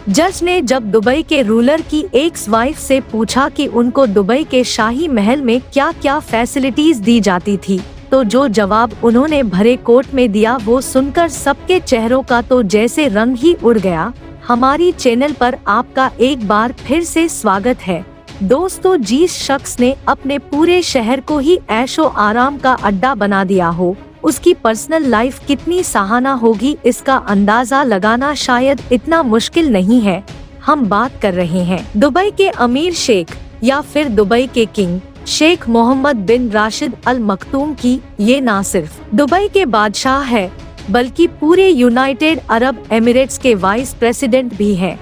जज ने जब दुबई के रूलर की एक्स वाइफ से पूछा कि उनको दुबई के शाही महल में क्या क्या फैसिलिटीज दी जाती थी, तो जो जवाब उन्होंने भरे कोर्ट में दिया वो सुनकर सबके चेहरों का तो जैसे रंग ही उड़ गया। हमारी चैनल पर आपका एक बार फिर से स्वागत है। दोस्तों, जिस शख्स ने अपने पूरे शहर को ही ऐशो आराम का अड्डा बना दिया हो, उसकी पर्सनल लाइफ कितनी सहाना होगी इसका अंदाजा लगाना शायद इतना मुश्किल नहीं है। हम बात कर रहे हैं दुबई के अमीर शेख या फिर दुबई के किंग शेख मोहम्मद बिन राशिद अल मखतूम की। ये ना सिर्फ दुबई के बादशाह है बल्कि पूरे यूनाइटेड अरब एमिरेट्स के वाइस प्रेसिडेंट भी हैं।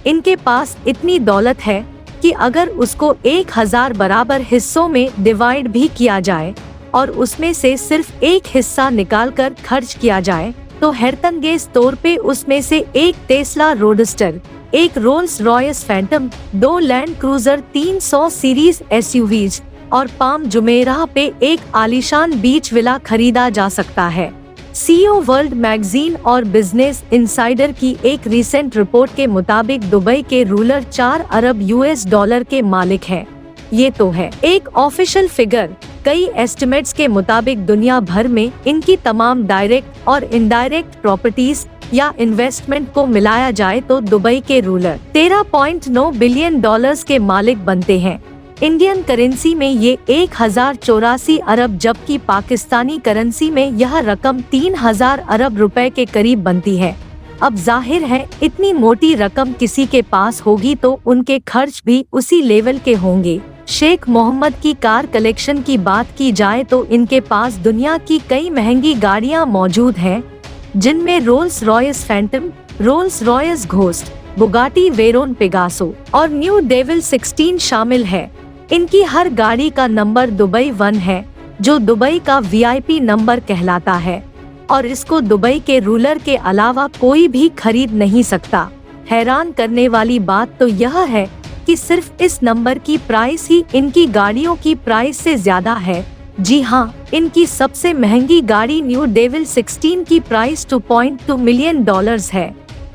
इनके पास इतनी दौलत है कि अगर उसको 1000 बराबर हिस्सों में डिवाइड भी किया जाए और उसमें से सिर्फ एक हिस्सा निकालकर खर्च किया जाए तो हैरतअंगेज तौर पे उसमें से एक टेस्ला रोडस्टर, एक roles Royce Phantom, 2 land cruiser 300 series SUVs और पाम जुमेराह पे एक आलीशान बीच विला खरीदा जा सकता है। सीईओ वर्ल्ड मैगजीन और बिजनेस इनसाइडर की एक रिसेंट रिपोर्ट के मुताबिक दुबई के रूलर 4 अरब यूएस डॉलर के मालिक हैं। ये तो है एक ऑफिशियल फिगर। कई एस्टिमेट्स के मुताबिक दुनिया भर में इनकी तमाम डायरेक्ट और इनडायरेक्ट प्रॉपर्टीज या इन्वेस्टमेंट को मिलाया जाए तो दुबई के रूलर 13.9 बिलियन डॉलर्स के मालिक बनते हैं। इंडियन करेंसी में ये 1084 अरब जबकि पाकिस्तानी करेंसी में यह रकम 3000 अरब रुपए के करीब बनती है। अब जाहिर है इतनी मोटी रकम किसी के पास होगी तो उनके खर्च भी उसी लेवल के होंगे। शेख मोहम्मद की कार कलेक्शन की बात की जाए तो इनके पास दुनिया की कई महंगी गाड़ियां मौजूद हैं, जिनमें Rolls Royce Phantom, Rolls Royce Ghost, Bugatti Veyron Pegaso और न्यू डेविल 16 शामिल है। इनकी हर गाड़ी का नंबर दुबई 1 है, जो दुबई का वीआईपी नंबर कहलाता है और इसको दुबई के रूलर के अलावा कोई भी खरीद नहीं सकता। हैरान करने वाली बात तो यह है कि सिर्फ इस नंबर की प्राइस ही इनकी गाड़ियों की प्राइस से ज्यादा है। जी हाँ, इनकी सबसे महंगी गाड़ी न्यू डेविल 16 की प्राइस 2.2 मिलियन डॉलर्स है,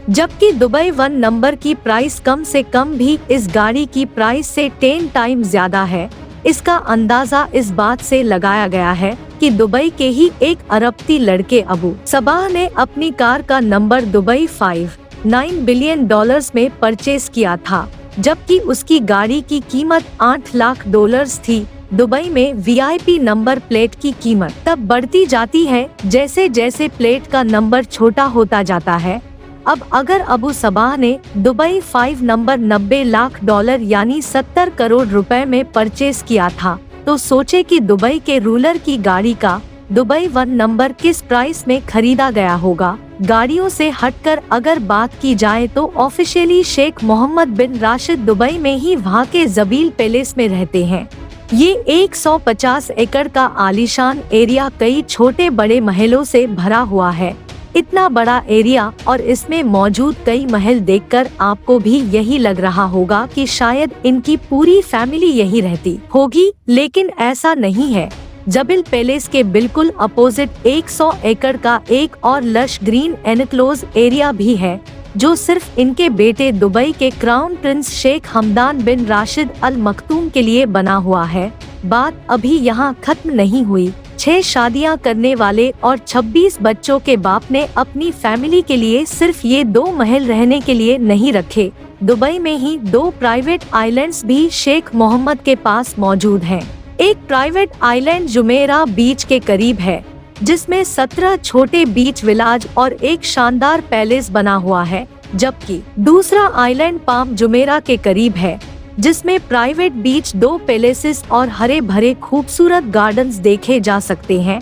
जबकि दुबई 1 नंबर की प्राइस कम से कम भी इस गाड़ी की प्राइस से 10 टाइम ज्यादा है। इसका अंदाजा इस बात से लगाया गया है कि दुबई के ही एक अरबती लड़के अबू सबाह ने अपनी कार का नंबर दुबई 5.9 बिलियन डॉलर्स में परचेज किया था, जबकि उसकी गाड़ी की कीमत 8 लाख डॉलर्स थी। दुबई में वीआईपी नंबर प्लेट की कीमत तब बढ़ती जाती है जैसे जैसे प्लेट का नंबर छोटा होता जाता है। अब अगर अबू सबाह ने दुबई 5 नंबर 90 लाख डॉलर यानी 70 करोड़ रुपए में परचेज किया था, तो सोचे कि दुबई के रूलर की गाड़ी का दुबई 1 नंबर किस प्राइस में खरीदा गया होगा। गाड़ियों से हटकर अगर बात की जाए तो ऑफिशियली शेख मोहम्मद बिन राशिद दुबई में ही वहाँ के जबील पैलेस में रहते हैं। ये 150 एकड़ का आलीशान एरिया कई छोटे बड़े महलों से भरा हुआ है। इतना बड़ा एरिया और इसमें मौजूद कई महल देखकर आपको भी यही लग रहा होगा कि शायद इनकी पूरी फैमिली यही रहती होगी, लेकिन ऐसा नहीं है। जबील पैलेस के बिल्कुल अपोजिट 100 एकड़ का एक और लश ग्रीन एनक्लोज एरिया भी है, जो सिर्फ इनके बेटे दुबई के क्राउन प्रिंस शेख हमदान बिन राशिद अल मखतूम के लिए बना हुआ है। बात अभी यहाँ खत्म नहीं हुई। 6 शादियां करने वाले और 26 बच्चों के बाप ने अपनी फैमिली के लिए सिर्फ ये 2 महल रहने के लिए नहीं रखे। दुबई में ही 2 प्राइवेट आइलैंड्स भी शेख मोहम्मद के पास मौजूद हैं। एक प्राइवेट आइलैंड जुमेराह बीच के करीब है, जिसमें 17 छोटे बीच विलाज और एक शानदार पैलेस बना हुआ है, जबकि दूसरा आइलैंड पाम जुमेराह के करीब है, जिसमें प्राइवेट बीच, 2 पैलेसेस और हरे भरे खूबसूरत गार्डन्स देखे जा सकते हैं।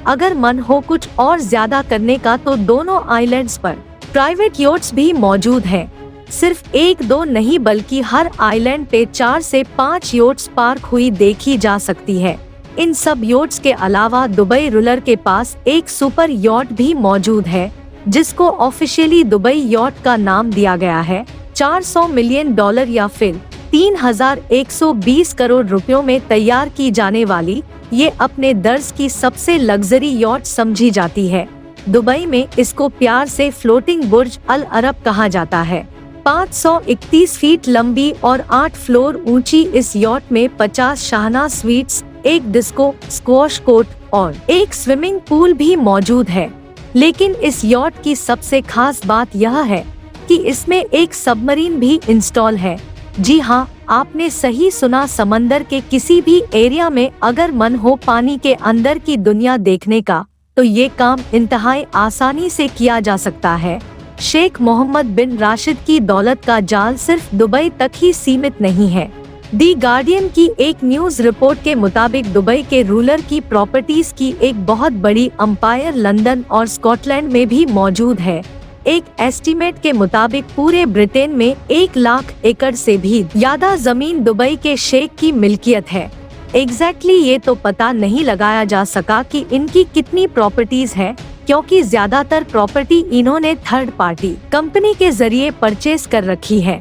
अगर मन हो कुछ और ज्यादा करने का तो दोनों आइलैंड्स पर प्राइवेट योट्स भी मौजूद हैं। सिर्फ 1-2 नहीं बल्कि हर आइलैंड पे 4 से 5 योट्स पार्क हुई देखी जा सकती है। इन सब योट्स के अलावा दुबई रूलर के पास एक सुपर यॉट भी मौजूद है, जिसको ऑफिशियली दुबई यॉट का नाम दिया गया है। 400 मिलियन डॉलर या फिर 3120 करोड़ रुपयों में तैयार की जाने वाली ये अपने दर्ज की सबसे लग्जरी यॉट समझी जाती है। दुबई में इसको प्यार से फ्लोटिंग बुर्ज अल अरब कहा जाता है। 531 फीट लंबी और 8 फ्लोर ऊंची इस यॉट में 50 शाहना स्वीट्स, एक डिस्को, स्क्वॉश कोर्ट और एक स्विमिंग पूल भी मौजूद है। लेकिन इस यॉट की सबसे खास बात यह है कि इसमें एक सबमरीन भी इंस्टॉल है। जी हाँ, आपने सही सुना, समंदर के किसी भी एरिया में अगर मन हो पानी के अंदर की दुनिया देखने का, तो ये काम इंतहाई आसानी से किया जा सकता है। शेख मोहम्मद बिन राशिद की दौलत का जाल सिर्फ दुबई तक ही सीमित नहीं है। दी गार्डियन की एक न्यूज रिपोर्ट के मुताबिक दुबई के रूलर की प्रॉपर्टीज की एक बहुत बड़ी अंपायर लंदन और स्कॉटलैंड में भी मौजूद है। एक एस्टीमेट के मुताबिक पूरे ब्रिटेन में 1 लाख एकड़ से भी ज्यादा जमीन दुबई के शेख की मिल्कियत है। एग्जैक्टली ये तो पता नहीं लगाया जा सका कि इनकी कितनी प्रॉपर्टीज है, क्योंकि ज्यादातर प्रॉपर्टी इन्होंने थर्ड पार्टी कंपनी के जरिए परचेज कर रखी है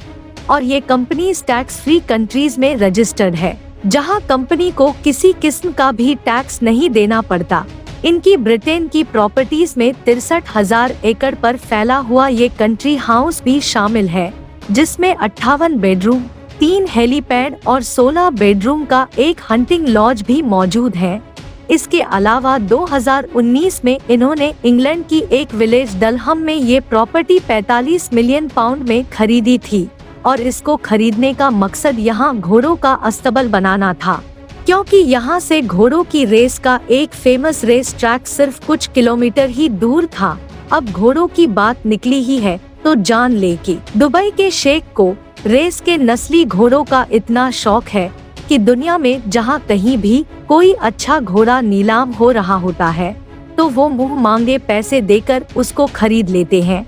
और ये कंपनी टैक्स फ्री कंट्रीज में रजिस्टर्ड है, जहां कंपनी को किसी किस्म का भी टैक्स नहीं देना पड़ता। इनकी ब्रिटेन की प्रॉपर्टीज में 63,000 एकड़ पर फैला हुआ ये कंट्री हाउस भी शामिल है, जिसमें 58 बेडरूम, 3 हेलीपैड और 16 बेडरूम का एक हंटिंग लॉज भी मौजूद है। इसके अलावा 2019 में इन्होंने इंग्लैंड की एक विलेज डलहम में ये प्रॉपर्टी 45 मिलियन पाउंड में खरीदी थी और इसको खरीदने का मकसद यहाँ घोड़ों का अस्तबल बनाना था, क्योंकि यहाँ से घोड़ों की रेस का एक फेमस रेस ट्रैक सिर्फ कुछ किलोमीटर ही दूर था। अब घोड़ों की बात निकली ही है तो जान ले कि दुबई के शेख को रेस के नस्ली घोड़ों का इतना शौक है कि दुनिया में जहाँ कहीं भी कोई अच्छा घोड़ा नीलाम हो रहा होता है तो वो मुंह मांगे पैसे देकर उसको खरीद लेते हैं।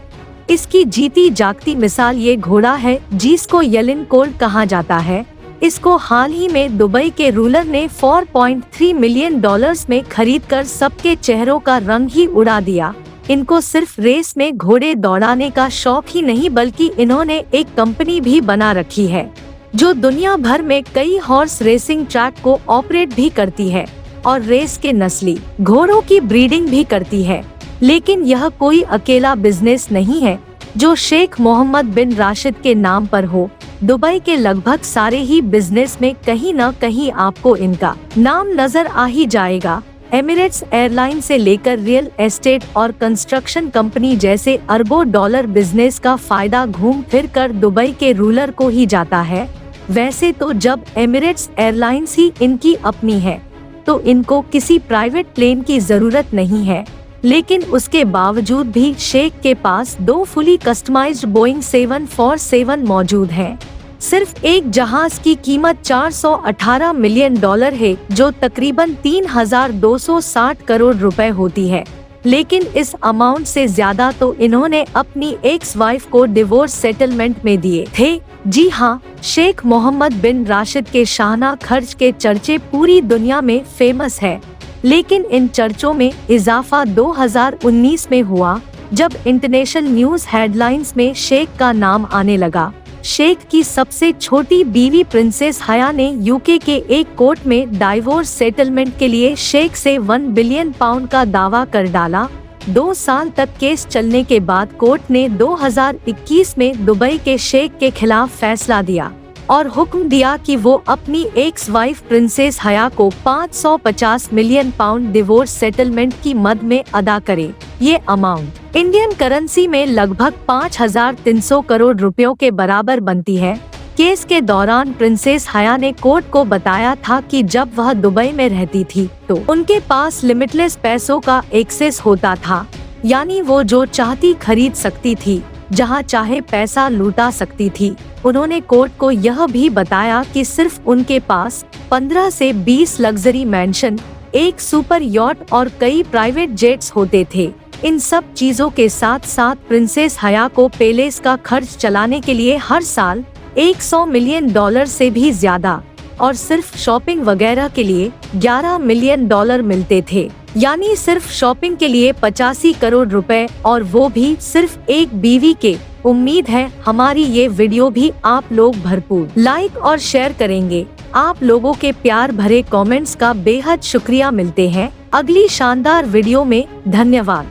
इसकी जीती जागती मिसाल ये घोड़ा है जिसको येलिन कोल्ड कहा जाता है। इसको हाल ही में दुबई के रूलर ने $4.3 मिलियन में खरीदकर सबके चेहरों का रंग ही उड़ा दिया। इनको सिर्फ रेस में घोड़े दौड़ाने का शौक ही नहीं, बल्कि इन्होंने एक कंपनी भी बना रखी है जो दुनिया भर में कई हॉर्स रेसिंग ट्रैक को ऑपरेट भी करती है और रेस के नस्ली घोड़ों की ब्रीडिंग भी करती है। लेकिन यह कोई अकेला बिजनेस नहीं है जो शेख मोहम्मद बिन राशिद के नाम पर हो। दुबई के लगभग सारे ही बिजनेस में कहीं न कहीं आपको इनका नाम नजर आ ही जाएगा। एमिरेट्स एयरलाइन से लेकर रियल एस्टेट और कंस्ट्रक्शन कंपनी जैसे अरबों डॉलर बिजनेस का फायदा घूम फिर कर दुबई के रूलर को ही जाता है। वैसे तो जब एमिरेट्स एयरलाइंस ही इनकी अपनी है तो इनको किसी प्राइवेट प्लेन की जरूरत नहीं है, लेकिन उसके बावजूद भी शेख के पास 2 फुली कस्टमाइज्ड बोइंग 747 मौजूद हैं। सिर्फ एक जहाज की कीमत $418 मिलियन है, जो तकरीबन 3,260 करोड़ रुपए होती है। लेकिन इस अमाउंट से ज्यादा तो इन्होंने अपनी एक्स वाइफ को डिवोर्स सेटलमेंट में दिए थे। जी हाँ, शेख मोहम्मद बिन राशिद के शाहाना खर्च के चर्चे पूरी दुनिया में फेमस है, लेकिन इन चर्चों में इजाफा 2019 में हुआ जब इंटरनेशनल न्यूज हेडलाइंस में शेख का नाम आने लगा। शेख की सबसे छोटी बीवी प्रिंसेस हया ने यूके के एक कोर्ट में डाइवोर्स सेटलमेंट के लिए शेख से 1 बिलियन पाउंड का दावा कर डाला। 2 साल तक केस चलने के बाद कोर्ट ने 2021 में दुबई के शेख के खिलाफ फैसला दिया और हुक्म दिया कि वो अपनी एक्स वाइफ प्रिंसेस हया को 550 मिलियन पाउंड डिवोर्स सेटलमेंट की मद में अदा करे। ये अमाउंट इंडियन करेंसी में लगभग 5,300 करोड़ रुपयों के बराबर बनती है। केस के दौरान प्रिंसेस हया ने कोर्ट को बताया था कि जब वह दुबई में रहती थी तो उनके पास लिमिटलेस पैसों का एक्सेस होता था, यानी वो जो चाहती खरीद सकती थी, जहां चाहे पैसा लूटा सकती थी। उन्होंने कोर्ट को यह भी बताया कि सिर्फ उनके पास 15 से 20 लग्जरी मैंशन, एक सुपर यॉट और कई प्राइवेट जेट्स होते थे। इन सब चीजों के साथ साथ प्रिंसेस हया को पैलेस का खर्च चलाने के लिए हर साल $100 मिलियन से भी ज्यादा और सिर्फ शॉपिंग वगैरह के लिए $11 मिलियन मिलते थे, यानी सिर्फ शॉपिंग के लिए 85 करोड़ रुपए, और वो भी सिर्फ एक बीवी के। उम्मीद है हमारी ये वीडियो भी आप लोग भरपूर लाइक और शेयर करेंगे। आप लोगों के प्यार भरे कमेंट्स का बेहद शुक्रिया। मिलते हैं अगली शानदार वीडियो में। धन्यवाद।